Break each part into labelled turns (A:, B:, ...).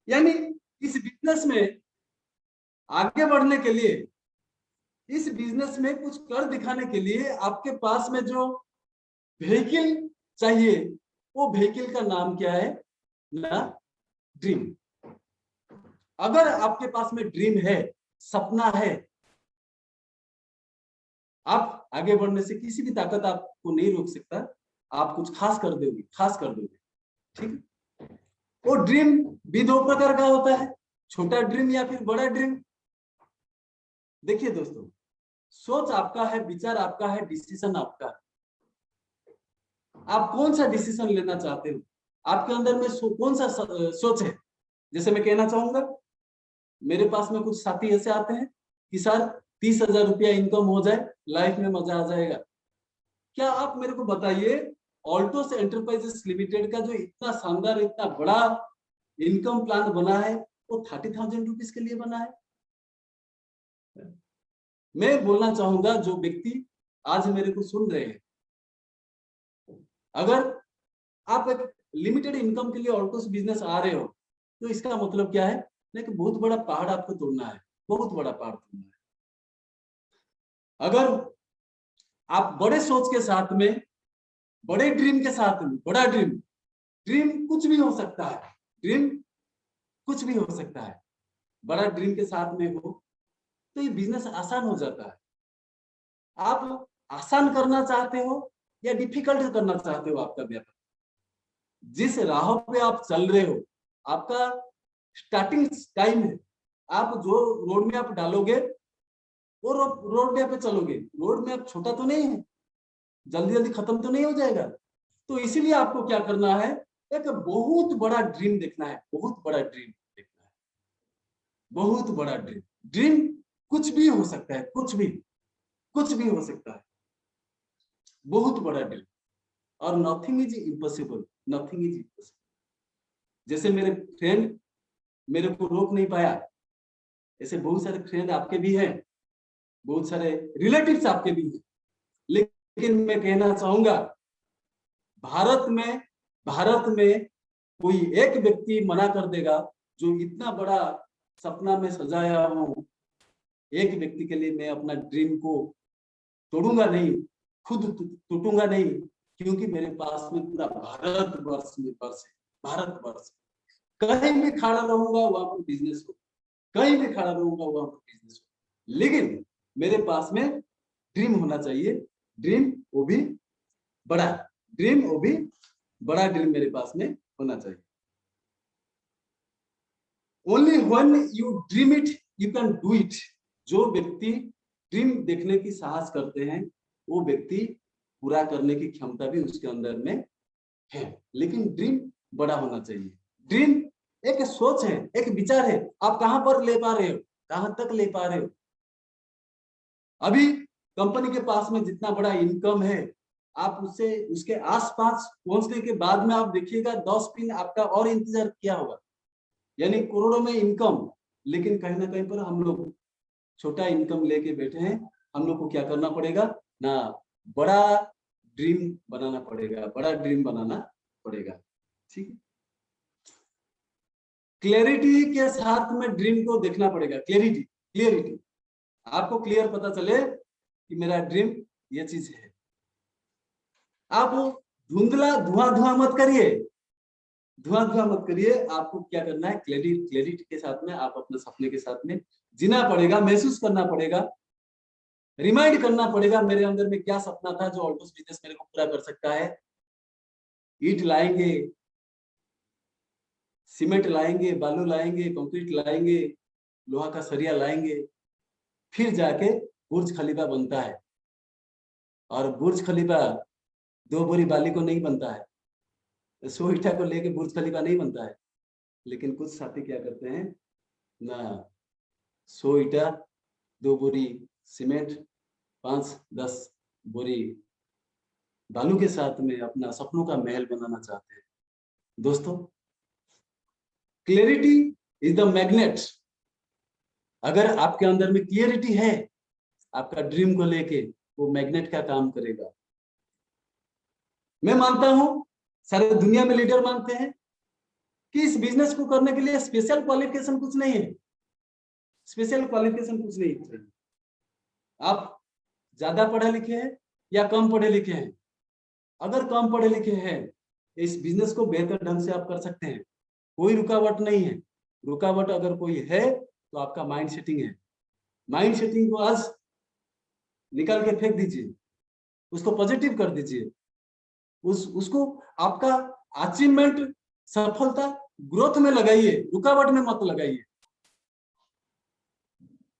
A: यानी इस बिजनेस में आगे बढ़ने के लिए, इस बिजनेस में कुछ कर दिखाने के लिए आपके पास में जो व्हीकल चाहिए, वो व्हीकल का नाम क्या है ना, ड्रीम। अगर आपके पास में ड्रीम है, सपना है, आप आगे बढ़ने से किसी भी ताकत आपको नहीं रोक सकता। आप कुछ खास कर दोगे, खास कर दोगे, ठीक है। वो ड्रीम भी दो प्रकार का होता है, छोटा ड्रीम या फिर बड़ा ड्रीम। देखिए दोस्तों, सोच आपका है, विचार आपका है, डिसीजन आपका है। आप कौन सा डिसीजन लेना चाहते हो, आपके अंदर में कौन सा सोच है। जैसे मैं कहना चाहूंगा, मेरे पास में कुछ साथी ऐसे आते हैं कि सर 30,000 रुपया इनकम हो जाए, लाइफ में मजा आ जाएगा। क्या आप मेरे को बताइए, ऑल्टोस एंटरप्राइजेस लिमिटेड का जो इतना शानदार, इतना बड़ा इनकम प्लान बना है, वो 30,000 रुपीज के लिए बना है। मैं बोलना चाहूंगा, जो व्यक्ति आज मेरे को सुन रहे हैं, अगर आप एक लिमिटेड इनकम के लिए ऑल्टोस बिजनेस आ रहे हो, तो इसका मतलब क्या है, कि बहुत बड़ा पहाड़ आपको तोड़ना है, बहुत बड़ा पहाड़ तोड़ना है। अगर आप बड़े सोच के साथ में, बड़े ड्रीम के साथ में, बड़ा ड्रीम, ड्रीम कुछ भी हो सकता है, ड्रीम कुछ भी हो सकता है, बड़ा ड्रीम के साथ में हो तो ये बिजनेस आसान हो जाता है। आप आसान करना चाहते हो या डिफिकल्ट करना चाहते हो आपका व्यापार, जिस राह पे आप चल रहे हो, आपका स्टार्टिंग टाइम है, आप जो रोड में आप डालोगे, वो रोड मैप पे चलोगे। रोड मैप छोटा तो नहीं है, जल्दी जल्दी खत्म तो नहीं हो जाएगा। तो इसीलिए आपको क्या करना है, एक बहुत बड़ा ड्रीम देखना है, बहुत बड़ा ड्रीम देखना है, बहुत बड़ा ड्रीम। ड्रीम कुछ भी हो सकता है, कुछ भी, कुछ भी हो सकता है, बहुत बड़ा ड्रीम। और nothing is impossible, nothing is impossible. जैसे मेरे फ्रेंड मेरे को रोक नहीं पाया, ऐसे बहुत सारे फ्रेंड आपके भी हैं, बहुत सारे रिलेटिव्स आपके भी हैं। लेकिन मैं कहना चाहूंगा, भारत में कोई एक व्यक्ति मना कर देगा, जो इतना बड़ा सपना में सजाया हूं, एक व्यक्ति के लिए मैं अपना ड्रीम को तोड़ूंगा नहीं, खुद टूटूंगा नहीं, क्योंकि मेरे पास में पूरा भारतवर्ष में वर्ष है, भारतवर्ष। कहीं भी खड़ा रहूंगा वहां पर बिजनेस हो, कहीं भी खड़ा रहूंगा वहां पर बिजनेस हो, लेकिन मेरे पास में ड्रीम होना चाहिए, ड्रीम वो भी बड़ा, ड्रीम वो भी बड़ा ड्रीम मेरे पास में होना चाहिए। Only when you dream it you can do it. जो व्यक्ति ड्रीम देखने की साहस करते हैं, वो व्यक्ति पूरा करने की क्षमता भी उसके अंदर में है, लेकिन ड्रीम बड़ा होना चाहिए। ड्रीम एक सोच है, एक विचार है, आप कहां पर ले पा रहे हो, कहां तक ले पा रहे हो। अभी कंपनी के पास में जितना बड़ा इनकम है, आप उससे उसके आसपास पहुंचने के बाद में आप देखिएगा 10 पिन आपका और इंतजार किया होगा, यानी करोड़ों में इनकम। लेकिन कहीं ना कहीं पर हम लोग छोटा इनकम लेके बैठे हैं। हम लोग को क्या करना पड़ेगा ना, बड़ा ड्रीम बनाना पड़ेगा, बड़ा ड्रीम बनाना पड़ेगा, ठीक है। क्लैरिटी के साथ में ड्रीम को देखना पड़ेगा, क्लैरिटी, क्लियरिटी। आपको क्लियर पता चले कि मेरा ड्रीम ये चीज है। आप धुंधला धुआं धुआं मत करिए, धुआं धुआं मत करिए। आपको क्या करना है, क्लैरिटी, क्लैरिटी के साथ में आप अपने सपने के साथ में जीना पड़ेगा, महसूस करना पड़ेगा, रिमाइंड करना पड़ेगा, मेरे अंदर में क्या सपना था जो ऑल्टोस बिजनेस मेरे को पूरा कर सकता है। ईंट लाएंगे, सीमेंट लाएंगे, बालू लाएंगे, कंक्रीट लाएंगे, लोहा का सरिया लाएंगे, फिर जाके बुर्ज खलीफा बनता है। और बुर्ज खलीफा 2 बोरी बाली को नहीं बनता है, 100 ईटा को लेके बुर्ज खलीफा नहीं बनता है। लेकिन कुछ साथी क्या करते हैं ना, 100 ईटा, 2 बोरी सीमेंट, 5-10 बोरी बालू के साथ में अपना सपनों का महल बनाना चाहते हैं। दोस्तों, क्लैरिटी इज द मैग्नेट। अगर आपके अंदर में क्लियरिटी है आपका ड्रीम को लेके, वो मैग्नेट का काम करेगा। मैं मानता हूं, सारे दुनिया में लीडर मानते हैं, कि इस बिजनेस को करने के लिए स्पेशल क्वालिफिकेशन कुछ नहीं है, स्पेशल क्वालिफिकेशन कुछ नहीं चाहिए। आप ज्यादा पढ़े लिखे हैं या कम पढ़े लिखे हैं, अगर कम पढ़े लिखे हैं इस बिजनेस को बेहतर ढंग से आप कर सकते हैं, कोई रुकावट नहीं है। रुकावट अगर कोई है तो आपका माइंड सेटिंग है। माइंड सेटिंग को आज निकाल के फेंक दीजिए, उसको पॉजिटिव कर दीजिए, उसको आपका अचीवमेंट, सफलता, ग्रोथ में लगाइए, रुकावट में मत लगाइए।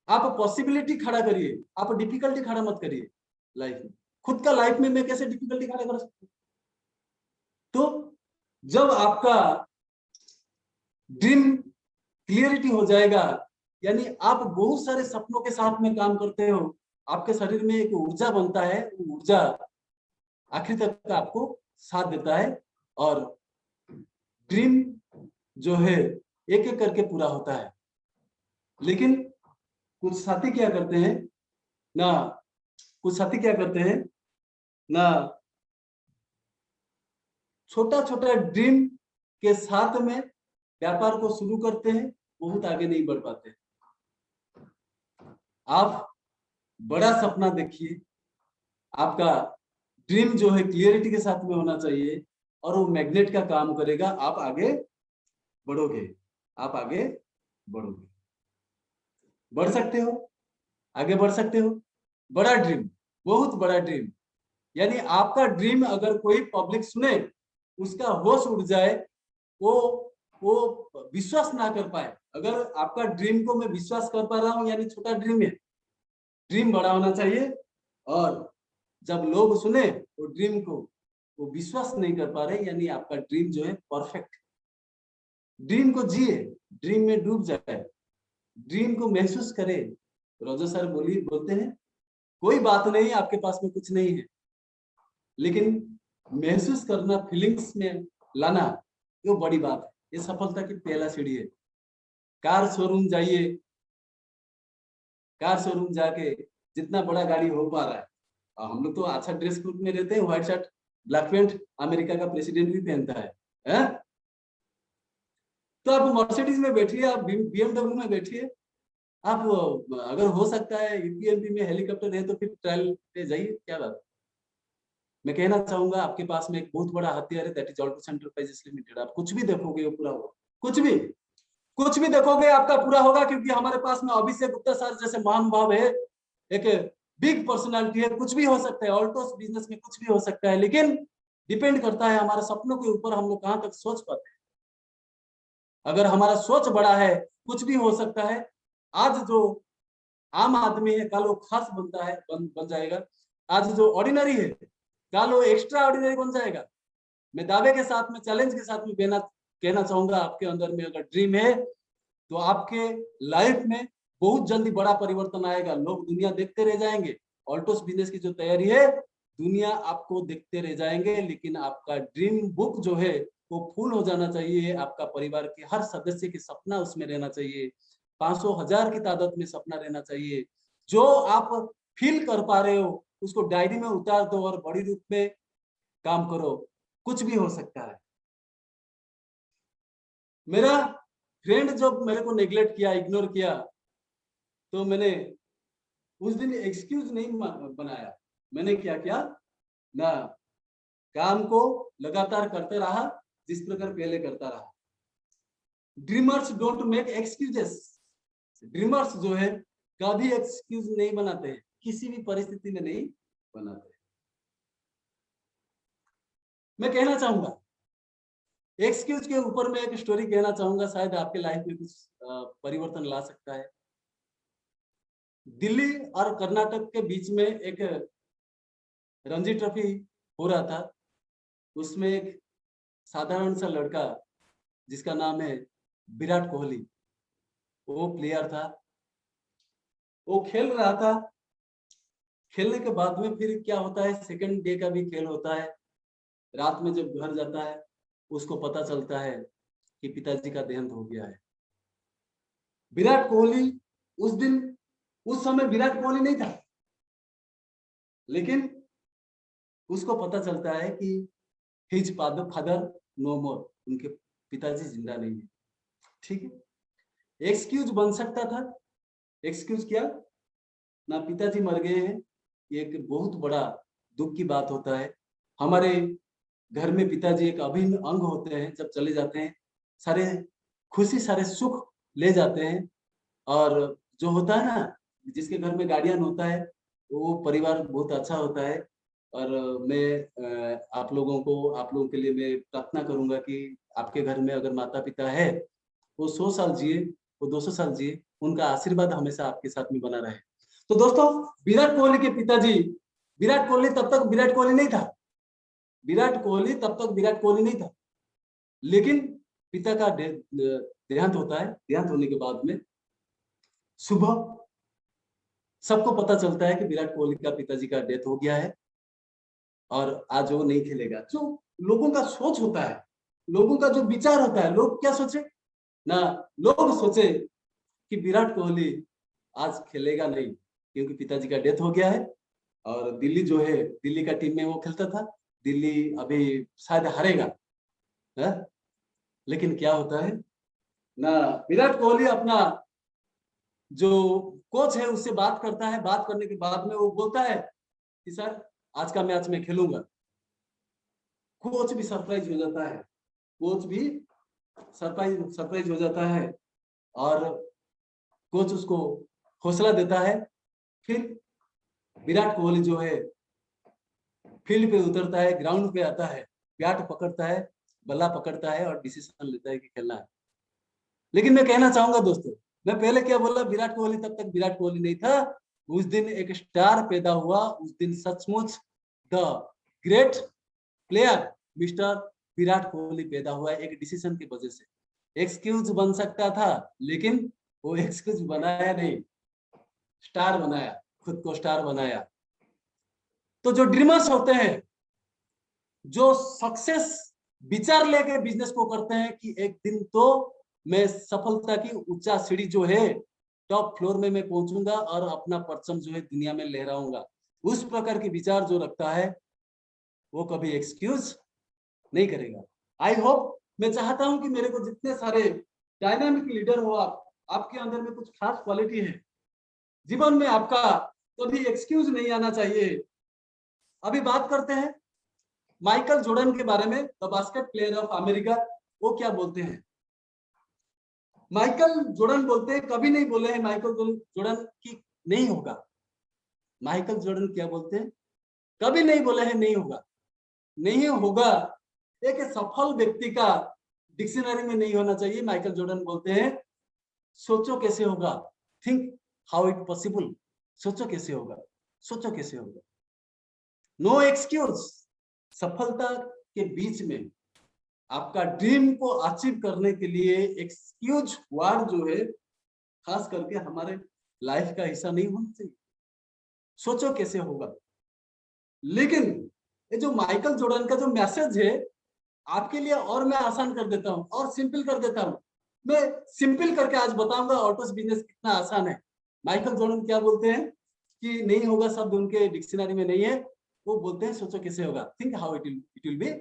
A: आप पॉसिबिलिटी खड़ा करिए, आप डिफिकल्टी खड़ा मत करिए लाइफ में। खुद का लाइफ में मैं कैसे डिफिकल्टी खड़ा कर सकता हूँ? तो जब आपका ड्रीम क्लियरिटी हो जाएगा, यानी आप बहुत सारे सपनों के साथ में काम करते हो, आपके शरीर में एक ऊर्जा बनता है, वो ऊर्जा आखिर तक आपको साथ देता है और ड्रीम जो है एक एक करके पूरा होता है। लेकिन कुछ साथी क्या करते हैं ना, कुछ साथी क्या करते हैं ना, छोटा छोटा ड्रीम के साथ में व्यापार को शुरू करते हैं, बहुत आगे नहीं बढ़ पाते। आप बड़ा सपना देखिए, आपका ड्रीम जो है क्लियरिटी के साथ में होना चाहिए और वो मैग्नेट का काम करेगा। आप आगे बढ़ोगे, आप आगे बढ़ोगे, बढ़ सकते हो, आगे बढ़ सकते हो। बड़ा ड्रीम, बहुत बड़ा ड्रीम, यानी आपका ड्रीम अगर कोई पब्लिक सुने, उसका होश उड़ जाए, वो विश्वास ना कर पाए। अगर आपका ड्रीम को मैं विश्वास कर पा रहा हूं, यानी छोटा ड्रीम है, ड्रीम बड़ा होना चाहिए। और जब लोग सुने वो ड्रीम को, वो विश्वास नहीं कर पा रहे, यानी आपका ड्रीम जो है परफेक्ट। ड्रीम को जिए, ड्रीम में डूब जाए, ड्रीम को महसूस करे। रोजर सर बोलते हैं कोई बात नहीं आपके पास में कुछ नहीं है, लेकिन महसूस करना, फीलिंग्स में लाना, ये बड़ी बात है। ये सफलता की पहला सीढ़ी है। कार शोरूम जाइए, कार शोरूम जाके जितना बड़ा गाड़ी हो पा रहा है, और हम लोग तो अच्छा ड्रेस कोड में रहते हैं, white shirt black pant, America का प्रेसिडेंट भी पहनता है? तो आप मर्सिडीज में बैठिए, आप बीएमडब्ल्यू में बैठिए, आप अगर हो सकता है यूपीएमपी में हेलीकॉप्टर है तो फिर ट्रायल पे जाइए, क्या बात। मैं कहना चाहूंगा आपके पास में एक बहुत बड़ा हथियार है, that is Altos enterprises limited. आप कुछ भी देखोगे वो पूरा होगा, कुछ भी देखोगे आपका पूरा होगा, क्योंकि हमारे पास में अभिषेक गुप्ता सर जैसे महानुभाव है, एक बिग पर्सनालिटी है। कुछ भी हो सकता है, ऑल्टोस बिजनेस में कुछ भी हो सकता है, लेकिन डिपेंड करता है हमारे सपनों के ऊपर, हम लोग कहां तक सोच पाते हैं। अगर हमारा सोच बड़ा है, कुछ भी हो सकता है। आज जो आम आदमी है कल वो खास बनता है, बन जाएगा। आज जो ऑर्डिनरी है कल वो एक्स्ट्रा ऑर्डिनरी बन जाएगा। मैं दावे के साथ में, चैलेंज के साथ में कहना चाहूंगा, आपके अंदर में अगर ड्रीम है तो आपके लाइफ में बहुत जल्दी बड़ा परिवर्तन आएगा। लोग दुनिया देखते रह जाएंगे। ऑल्टोस बिजनेस की जो तैयारी है, दुनिया आपको देखते रह जाएंगे, लेकिन आपका ड्रीम बुक जो है वो फुल हो जाना चाहिए। आपका परिवार के हर सदस्य की सपना उसमें रहना चाहिए, 500 1000 की तादाद में सपना रहना चाहिए। जो आप फील कर पा रहे हो उसको डायरी में उतार दो और बड़ी रूप में काम करो, कुछ भी हो सकता है। मेरा फ्रेंड जब मेरे को नेग्लेक्ट किया, इग्नोर किया, तो मैंने उस दिन एक्सक्यूज नहीं बनाया। मैंने क्या किया ना, काम को लगातार करते रहा जिस प्रकार पहले करता रहा। Dreamers don't make excuses. Dreamers जो है कभी एक्सक्यूज नहीं बनाते, किसी भी परिस्थिति में नहीं बनाते। मैं कहना चाहूंगा, एक्सक्यूज के ऊपर मैं एक स्टोरी कहना चाहूंगा, शायद आपके लाइफ में कुछ परिवर्तन ला सकता है। दिल्ली और कर्नाटक के बीच में एक रणजी ट्रॉफी हो रहा था। उसमें एक साधारण सा लड़का जिसका नाम है विराट कोहली, वो प्लेयर था। वो खेल रहा था। खेलने के बाद में फिर क्या होता है, सेकंड डे का भी खेल होता है। रात में जब घर जाता है उसको पता चलता है कि पिताजी का देहांत हो गया है। विराट कोहली उस दिन, उस समय विराट कोहली नहीं था, लेकिन उसको पता चलता है कि हिज फादर नो मोर, उनके पिताजी जिंदा नहीं है। ठीक है, एक्सक्यूज बन सकता था, एक्सक्यूज किया ना, पिताजी मर गए हैं, ये एक बहुत बड़ा दुख की बात होता है। हमारे घर में पिताजी एक अभिन्न अंग होते हैं, जब चले जाते हैं सारे खुशी सारे सुख ले जाते हैं। और जो होता है ना, जिसके घर में गार्डियन होता है वो परिवार बहुत अच्छा होता है। और मैं आप लोगों के लिए मैं प्रार्थना करूंगा कि आपके घर में अगर माता पिता है, वो 100 साल जिए, वो 200 साल जिए, उनका आशीर्वाद हमेशा आपके साथ में बना रहे। तो दोस्तों, विराट कोहली के पिताजी, विराट कोहली तब तक विराट कोहली नहीं था, विराट कोहली तब तक विराट कोहली नहीं था, लेकिन पिता का देहांत होता है। देहांत होने के बाद में सुबह सबको पता चलता है कि विराट कोहली का पिताजी का डेथ हो गया है और आज वो नहीं खेलेगा। जो लोगों का सोच होता है, लोगों का जो विचार होता है, लोग क्या सोचे ना, लोग सोचे कि विराट कोहली आज खेलेगा नहीं क्योंकि पिताजी का डेथ हो गया है। और दिल्ली जो है, दिल्ली का टीम में वो खेलता था, दिल्ली अभी शायद हारेगा है? लेकिन क्या होता है ना, विराट कोहली अपना जो कोच है उससे बात करता है, बात करने के बाद में वो बोलता है कि सर आज का मैच में खेलूंगा। कोच भी सरप्राइज हो जाता है, कोच भी सरप्राइज हो जाता है और कोच उसको हौसला देता है। फिर विराट कोहली जो है फील्ड पे उतरता है, ग्राउंड पे आता है, बैट पकड़ता है, बल्ला पकड़ता है और डिसीजन लेता है कि खेलना है। लेकिन मैं कहना चाहूंगा दोस्तों, मैं पहले क्या बोला, विराट कोहली तब तक विराट कोहली नहीं था। उस दिन एक स्टार पैदा हुआ, उस दिन सचमुच the great player mister Virat Kohli पैदा हुआ एक डिसीजन की वजह से। एक्सक्यूज बन सकता था, लेकिन वो एक्सक्यूज बनाया नहीं, स्टार बनाया, खुद को स्टार बनाया। तो जो ड्रीमर्स होते हैं, जो सक्सेस विचार लेके बिजनेस को करते हैं कि एक दिन तो मैं सफलता की ऊंचा सीढ़ी जो है, टॉप फ्लोर में मैं पहुंचूंगा और अपना परचम जो है दुनिया में लहराऊंगा, उस प्रकार के विचार जो रखता है वो कभी एक्सक्यूज नहीं करेगा। आई होप, मैं चाहता हूं कि मेरे को जितने सारे डायनामिक लीडर हो आप, आपके अंदर में कुछ खास क्वालिटी है जीवन में, आपका कभी एक्सक्यूज नहीं आना चाहिए। अभी बात करते हैं माइकल जॉर्डन के बारे में, the basket player of America. वो क्या बोलते हैं, माइकल जॉर्डन बोलते हैं, कभी नहीं बोले हैं माइकल जॉर्डन की नहीं होगा। माइकल जॉर्डन क्या बोलते हैं, कभी नहीं बोले हैं नहीं होगा। नहीं होगा एक सफल व्यक्ति का डिक्शनरी में नहीं होना चाहिए। माइकल जॉर्डन बोलते हैं सोचो कैसे होगा, थिंक हाउ इट पॉसिबल, सोचो कैसे होगा, सोचो कैसे होगा। No excuse. सफलता के बीच में आपका ड्रीम को अचीव करने के लिए एक्सक्यूज वर्ड जो है खास करके हमारे लाइफ का हिस्सा नहीं होना चाहिए। सोचो कैसे होगा। लेकिन ये जो माइकल जॉर्डन का जो मैसेज है आपके लिए, और मैं आसान कर देता हूं और सिंपल कर देता हूं। मैं सिंपल करके आज बताऊंगा ऑटो बिजनेस कितना आसान है। माइकल जॉर्डन क्या बोलते हैं कि नहीं होगा शब्द उनके डिक्शनरी में नहीं है। वो बोलते हैं सोचो कैसे होगा, think how it will be